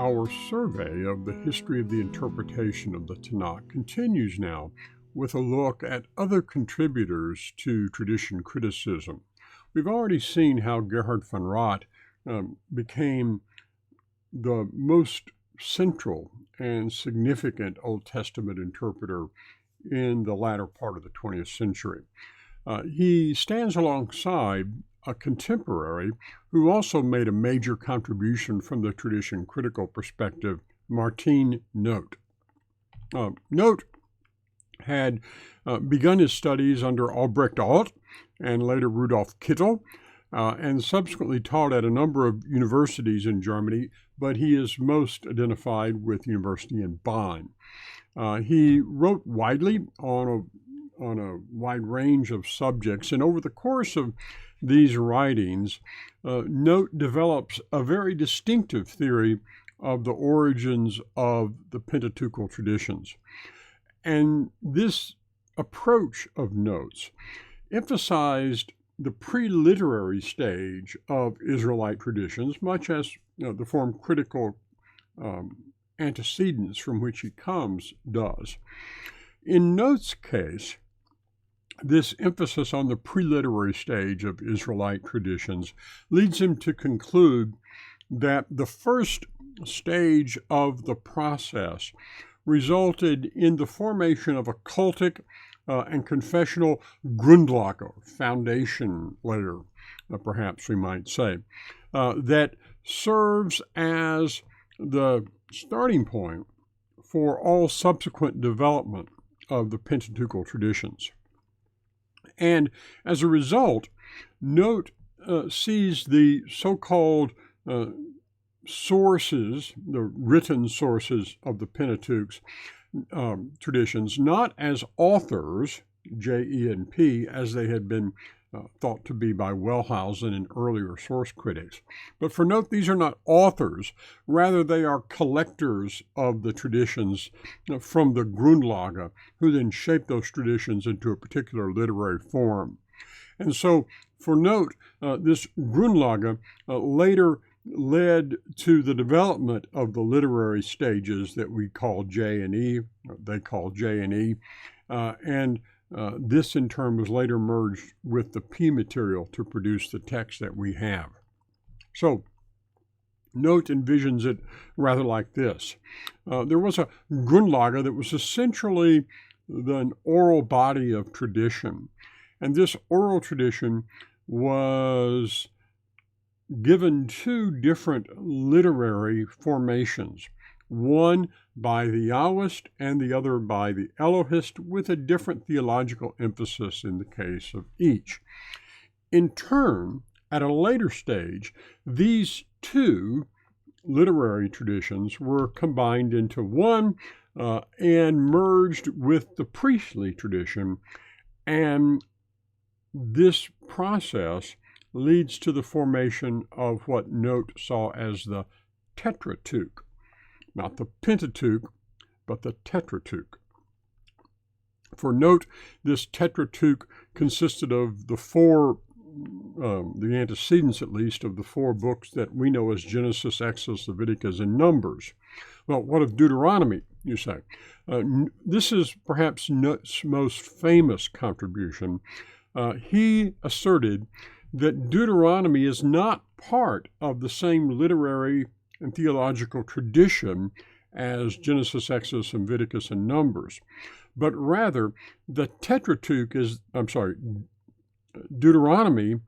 Our survey of the history of the interpretation of the Tanakh continues now with a look at other contributors to tradition criticism. We've already seen how Gerhard von Rott became the most central and significant Old Testament interpreter in the latter part of the 20th century. He stands alongside a contemporary who also made a major contribution from the tradition critical perspective, Martin Noth. Noth had begun his studies under Albrecht Alt and later Rudolf Kittel, and subsequently taught at a number of universities in Germany, but he is most identified with University in Bonn. He wrote widely on a wide range of subjects, and over the course of these writings, Noth develops a very distinctive theory of the origins of the Pentateuchal traditions. And this approach of Noth's emphasized the pre-literary stage of Israelite traditions, much as the form critical antecedents from which he comes does. In Noth's case, this emphasis on the pre-literary stage of Israelite traditions leads him to conclude that the first stage of the process resulted in the formation of a cultic and confessional Grundlage, foundation layer, perhaps we might say, that serves as the starting point for all subsequent development of the Pentateuchal traditions. And as a result, Noth sees the so-called sources, the written sources of the Pentateuch's traditions, not as authors, J-E-N-P, as they had been thought to be by Wellhausen and earlier source critics. But for Noth, these are not authors. Rather, they are collectors of the traditions from the Grundlage, who then shape those traditions into a particular literary form. And so, for Noth, this Grundlage later led to the development of the literary stages that we call J and E, they call J and E, and this in turn was later merged with the P material to produce the text that we have. So Noth envisions it rather like this. There was a Grundlage that was essentially an oral body of tradition, and this oral tradition was given two different literary formations, one by the Yahwist and the other by the Elohist, with a different theological emphasis in the case of each. In turn, at a later stage, these two literary traditions were combined into one and merged with the priestly tradition, and this process leads to the formation of what Noth saw as the Tetrarch, not the Pentateuch, but the Tetrarch. For Noth, this Tetrarch consisted of the antecedents at least, of the four books that we know as Genesis, Exodus, Leviticus, and Numbers. Well, what of Deuteronomy, you say? This is perhaps Noth's most famous contribution. He asserted that Deuteronomy is not part of the same literary and theological tradition as Genesis, Exodus, Leviticus, and Numbers, but rather the Deuteronomy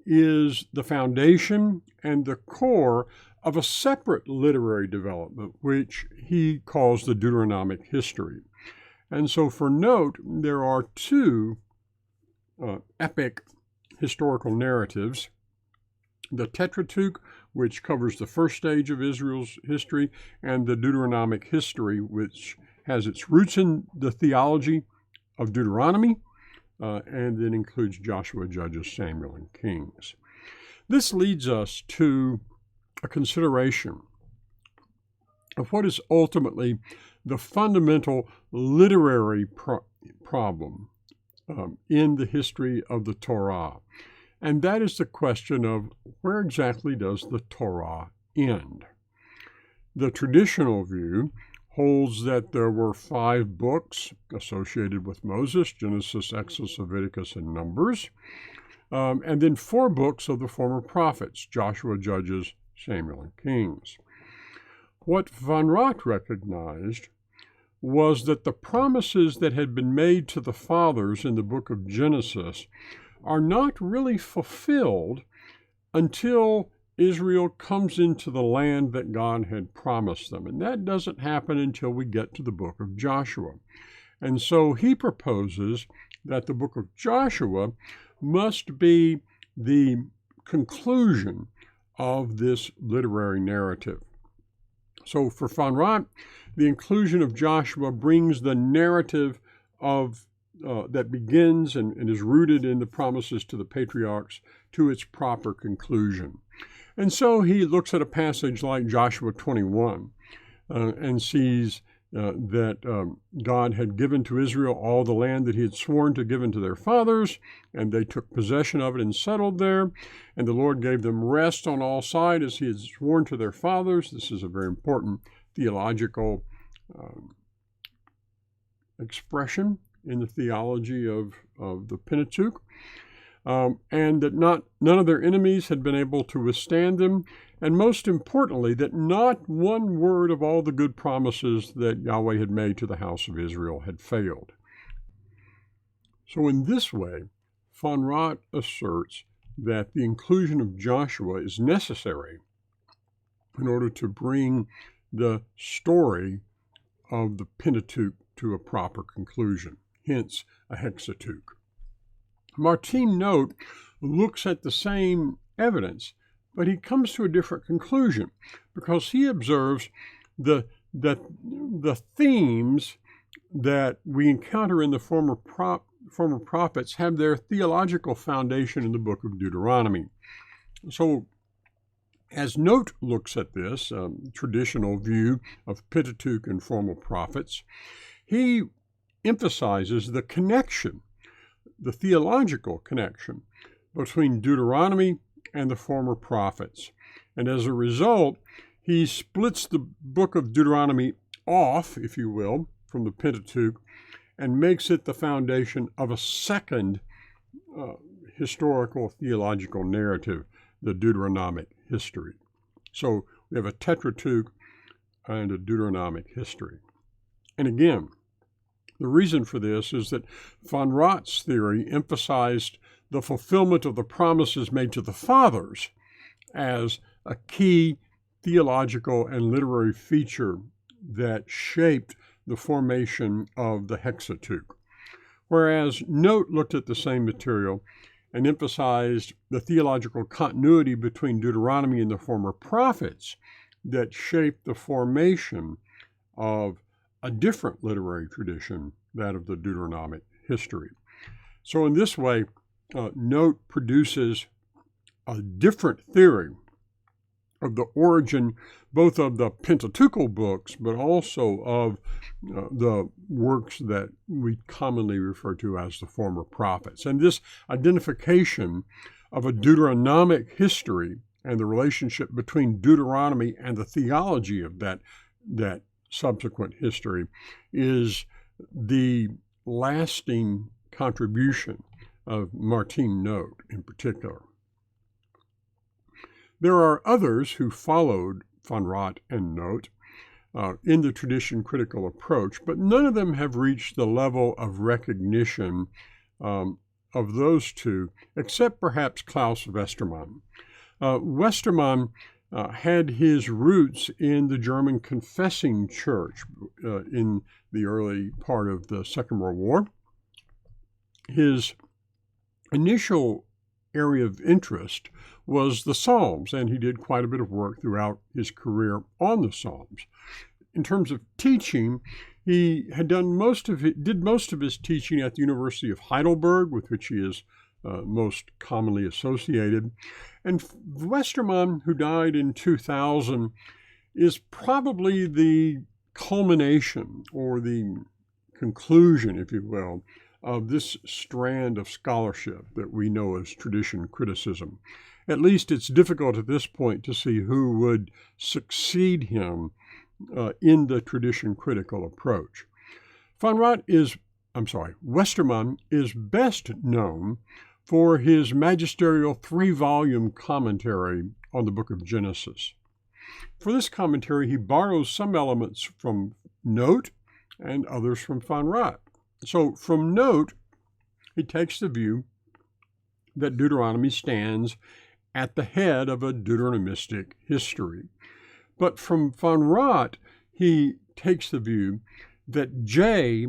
is the foundation and the core of a separate literary development, which he calls the Deuteronomic history. And so for Noth, there are two epic historical narratives, the Pentateuch, which covers the first stage of Israel's history, and the Deuteronomic history, which has its roots in the theology of Deuteronomy, and then includes Joshua, Judges, Samuel, and Kings. This leads us to a consideration of what is ultimately the fundamental literary problem in the history of the Torah. And that is the question of where exactly does the Torah end? The traditional view holds that there were 5 books associated with Moses: Genesis, Exodus, Leviticus, and Numbers, and then 4 books of the former prophets: Joshua, Judges, Samuel, and Kings. What von Rott recognized was that the promises that had been made to the fathers in the book of Genesis are not really fulfilled until Israel comes into the land that God had promised them. And that doesn't happen until we get to the book of Joshua. And so he proposes that the book of Joshua must be the conclusion of this literary narrative. So for von Rott, the inclusion of Joshua brings the narrative of that begins and is rooted in the promises to the patriarchs to its proper conclusion. And so he looks at a passage like Joshua 21 and sees that God had given to Israel all the land that he had sworn to give unto their fathers, and they took possession of it and settled there. And the Lord gave them rest on all sides as he had sworn to their fathers. This is a very important theological expression in the theology of the Pentateuch. And that none of their enemies had been able to withstand them, and most importantly, that not one word of all the good promises that Yahweh had made to the house of Israel had failed. So in this way, von Rott asserts that the inclusion of Joshua is necessary in order to bring the story of the Pentateuch to a proper conclusion, hence a Hexateuch. Martin Noth looks at the same evidence, but he comes to a different conclusion because he observes the themes that we encounter in the former prophets have their theological foundation in the book of Deuteronomy. So as Noth looks at this traditional view of Pentateuch and former prophets, he emphasizes the connection, the theological connection between Deuteronomy and the former prophets. And as a result, he splits the book of Deuteronomy off, if you will, from the Pentateuch and makes it the foundation of a second historical theological narrative, the Deuteronomic history. So we have a Pentateuch and a Deuteronomic history. And again, the reason for this is that von Rott's theory emphasized the fulfillment of the promises made to the fathers as a key theological and literary feature that shaped the formation of the Hexateuch, whereas Noth looked at the same material and emphasized the theological continuity between Deuteronomy and the former prophets that shaped the formation of a different literary tradition, that of the Deuteronomic history. So in this way, Noth produces a different theory of the origin both of the Pentateuchal books, but also of the works that we commonly refer to as the former prophets. And this identification of a Deuteronomic history and the relationship between Deuteronomy and the theology of that subsequent history is the lasting contribution of Martin Noth in particular. There are others who followed von Rott and Noth in the tradition critical approach, but none of them have reached the level of recognition of those two, except perhaps Claus Westermann. Westermann had his roots in the German confessing church in the early part of the Second World War. His initial area of interest was the Psalms, and he did quite a bit of work throughout his career on the Psalms. In terms of teaching, he had did most of his teaching at the University of Heidelberg, with which he is most commonly associated. And Westermann, who died in 2000, is probably the culmination or the conclusion, if you will, of this strand of scholarship that we know as tradition criticism. at least it's difficult at this point to see who would succeed him in the tradition critical approach. Westermann is best known for his magisterial 3-volume commentary on the book of Genesis. For this commentary, he borrows some elements from Noth and others from von Rott. So from Noth, he takes the view that Deuteronomy stands at the head of a Deuteronomistic history. But from von Rott, he takes the view that J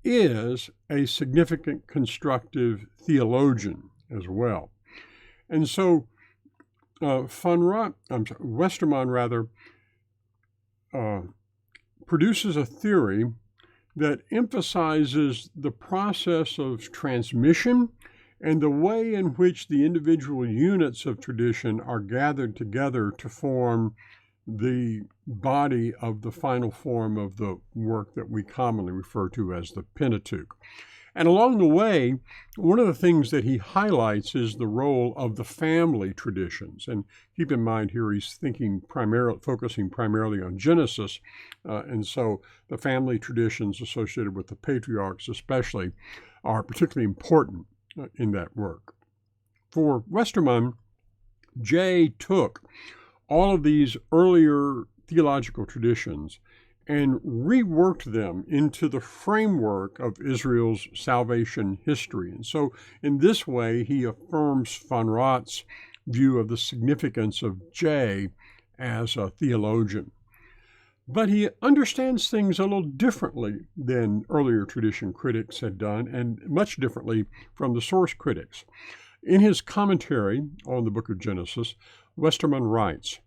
is a significant constructive theologian as well. And so Westermann produces a theory that emphasizes the process of transmission and the way in which the individual units of tradition are gathered together to form the body of the final form of the work that we commonly refer to as the Pentateuch. And along the way, one of the things that he highlights is the role of the family traditions. And keep in mind here he's focusing primarily on Genesis. And so the family traditions associated with the patriarchs especially are particularly important in that work. For Westermann, J took all of these earlier theological traditions and reworked them into the framework of Israel's salvation history. And so in this way, he affirms von Rott's view of the significance of J as a theologian. But he understands things a little differently than earlier tradition critics had done, and much differently from the source critics. In his commentary on the book of Genesis, Westermann writes,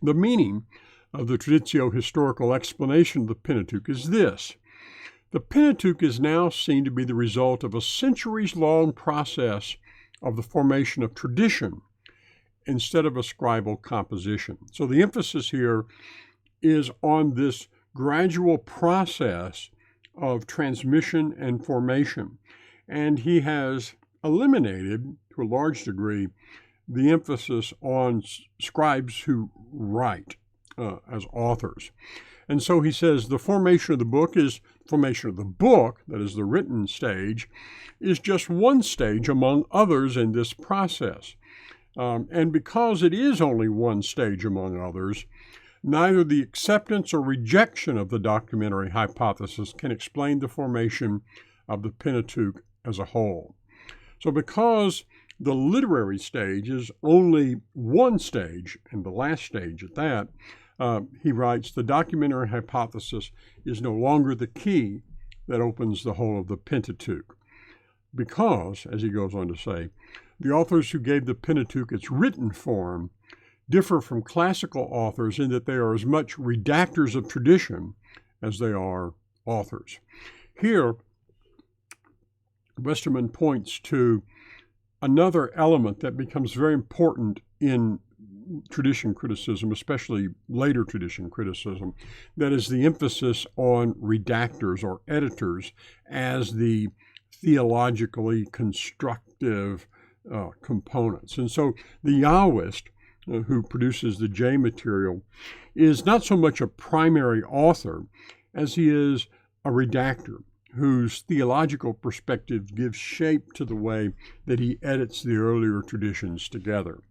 "The meaning of the traditio historical explanation of the Pentateuch is this. The Pentateuch is now seen to be the result of a centuries-long process of the formation of tradition instead of a scribal composition." So the emphasis here is on this gradual process of transmission and formation. And he has eliminated, to a large degree, the emphasis on scribes who write as authors. And so he says the formation of the book, that is the written stage, is just one stage among others in this process. And because it is only one stage among others, neither the acceptance or rejection of the documentary hypothesis can explain the formation of the Pentateuch as a whole. So because the literary stage is only one stage, and the last stage at that, he writes, the documentary hypothesis is no longer the key that opens the whole of the Pentateuch. Because, as he goes on to say, the authors who gave the Pentateuch its written form differ from classical authors in that they are as much redactors of tradition as they are authors. Here, Westermann points to another element that becomes very important in tradition criticism, especially later tradition criticism, that is the emphasis on redactors or editors as the theologically constructive components. And so the Yahwist, who produces the J material, is not so much a primary author as he is a redactor whose theological perspective gives shape to the way that he edits the earlier traditions together.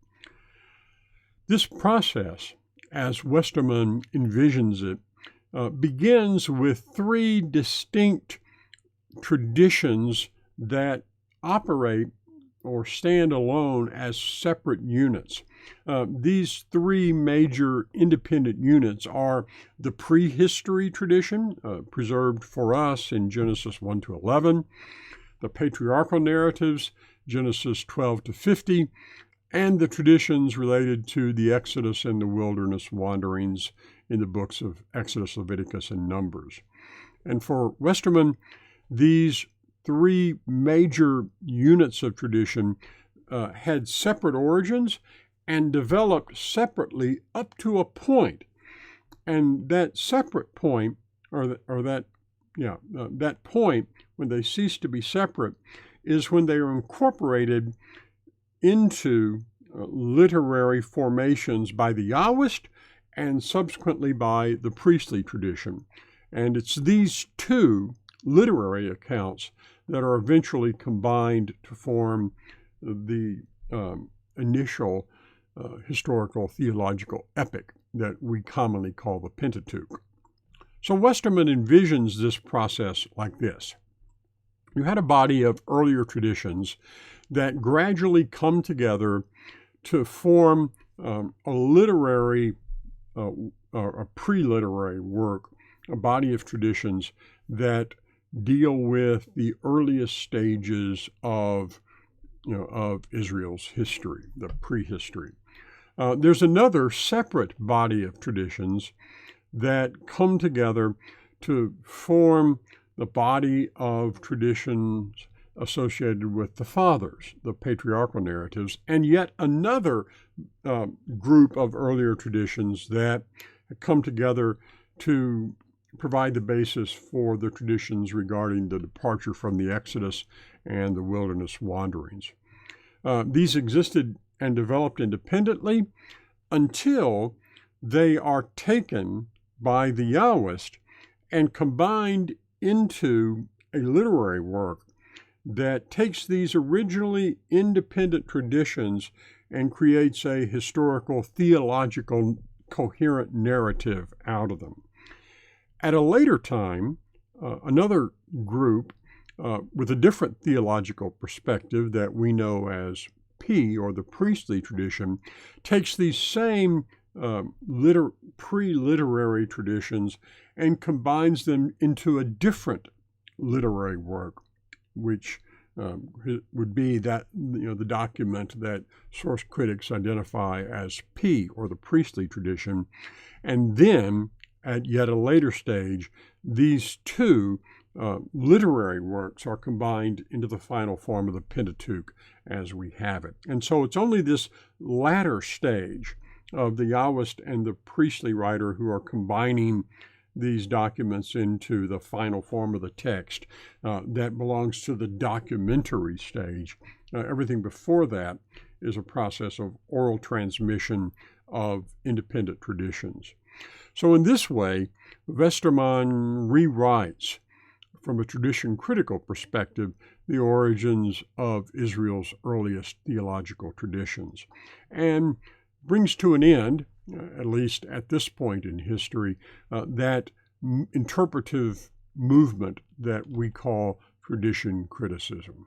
This process, as Westermann envisions it, begins with three distinct traditions that operate or stand alone as separate units. These three major independent units are the prehistory tradition, preserved for us in Genesis 1 to 11, the patriarchal narratives, Genesis 12 to 50, and the traditions related to the Exodus and the wilderness wanderings in the books of Exodus, Leviticus, and Numbers. And for Westermann, these three major units of tradition had separate origins and developed separately up to a point. And that separate point, that point when they cease to be separate, is when they are incorporated into literary formations by the Yahwist and subsequently by the priestly tradition. And it's these two literary accounts that are eventually combined to form the initial historical theological epic that we commonly call the Pentateuch. So Westermann envisions this process like this. You had a body of earlier traditions that gradually come together to form a literary, a pre-literary work, a body of traditions that deal with the earliest stages of Israel's history, the prehistory. There's another separate body of traditions that come together to form the body of traditions associated with the fathers, the patriarchal narratives, and yet another group of earlier traditions that come together to provide the basis for the traditions regarding the departure from the Exodus and the wilderness wanderings. These existed and developed independently until they are taken by the Yahwist and combined into a literary work that takes these originally independent traditions and creates a historical, theological, coherent narrative out of them. At a later time, another group with a different theological perspective that we know as P, or the priestly tradition, takes these same pre-literary traditions and combines them into a different literary work, which would be that the document that source critics identify as P, or the priestly tradition. And then, at yet a later stage, these two literary works are combined into the final form of the Pentateuch as we have it. And so it's only this latter stage of the Yahwist and the priestly writer who are combining these documents into the final form of the text that belongs to the documentary stage. Everything before that is a process of oral transmission of independent traditions. So in this way, Westermann rewrites, from a tradition critical perspective, the origins of Israel's earliest theological traditions, and brings to an end, at least at this point in history, that interpretive movement that we call tradition criticism.